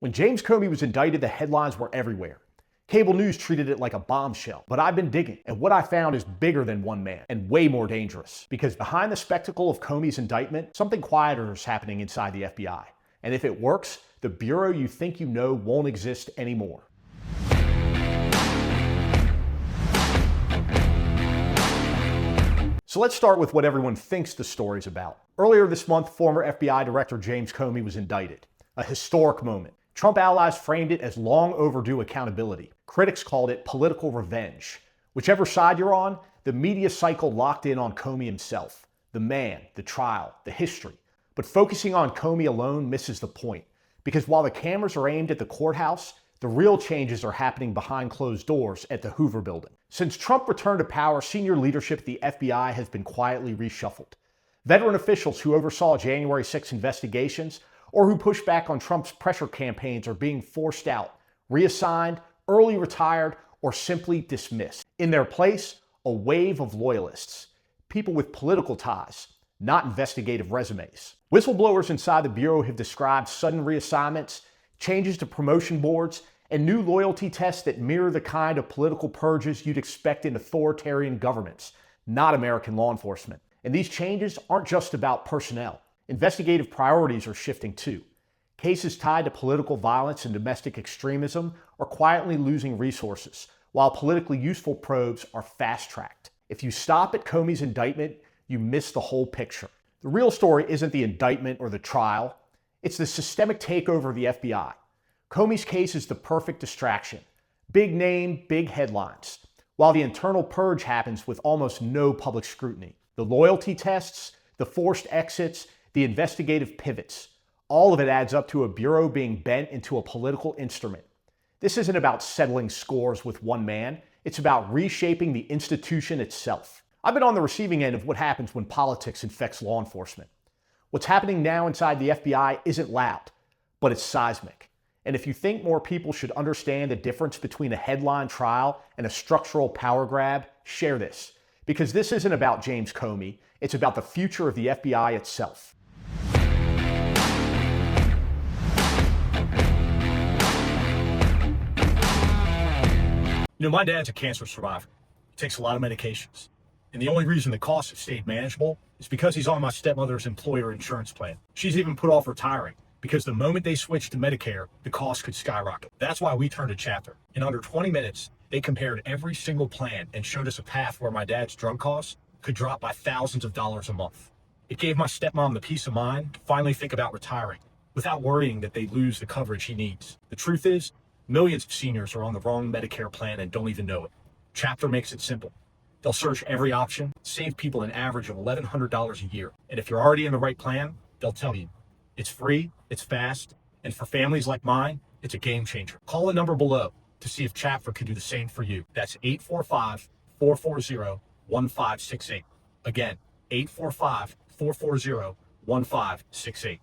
When James Comey was indicted, the headlines were everywhere. Cable news treated it like a bombshell, but I've been digging, and what I found is bigger than one man and way more dangerous. Because behind the spectacle of Comey's indictment, something quieter is happening inside the FBI. And if it works, the bureau you think you know won't exist anymore. So let's start with what everyone thinks the story's about. Earlier this month, former FBI Director James Comey was indicted. A historic moment. Trump allies framed it as long overdue accountability. Critics called it political revenge. Whichever side you're on, the media cycle locked in on Comey himself. The man, the trial, the history. But focusing on Comey alone misses the point. Because while the cameras are aimed at the courthouse, the real changes are happening behind closed doors at the Hoover building. Since Trump returned to power, senior leadership at the FBI has been quietly reshuffled. Veteran officials who oversaw January 6 investigations or who pushed back on Trump's pressure campaigns are being forced out, reassigned, early retired, or simply dismissed. In their place, a wave of loyalists, people with political ties, not investigative resumes. Whistleblowers inside the Bureau have described sudden reassignments, changes to promotion boards, and new loyalty tests that mirror the kind of political purges you'd expect in authoritarian governments, not American law enforcement. And these changes aren't just about personnel. Investigative priorities are shifting too. Cases tied to political violence and domestic extremism are quietly losing resources, while politically useful probes are fast-tracked. If you stop at Comey's indictment, you miss the whole picture. The real story isn't the indictment or the trial. It's the systemic takeover of the FBI. Comey's case is the perfect distraction. Big name, big headlines. While the internal purge happens with almost no public scrutiny. The loyalty tests, the forced exits, the investigative pivots. All of it adds up to a bureau being bent into a political instrument. This isn't about settling scores with one man. It's about reshaping the institution itself. I've been on the receiving end of what happens when politics infects law enforcement. What's happening now inside the FBI isn't loud, but it's seismic. And if you think more people should understand the difference between a headline trial and a structural power grab, share this. Because this isn't about James Comey, it's about the future of the FBI itself. You know, my dad's a cancer survivor. He takes a lot of medications. And the only reason the costs have stayed manageable is because he's on my stepmother's employer insurance plan. She's even put off retiring because the moment they switched to Medicare, the cost could skyrocket. That's why we turned to Chapter. In under 20 minutes, they compared every single plan and showed us a path where my dad's drug costs could drop by thousands of dollars a month. It gave my stepmom the peace of mind to finally think about retiring without worrying that they lose the coverage he needs. The truth is, millions of seniors are on the wrong Medicare plan and don't even know it. Chapter makes it simple. They'll search every option, save people an average of $1,100 a year. And if you're already in the right plan, they'll tell you. It's free, it's fast, and for families like mine, it's a game changer. Call the number below to see if Chapter can do the same for you. That's 845-440-1568. Again, 845-440-1568.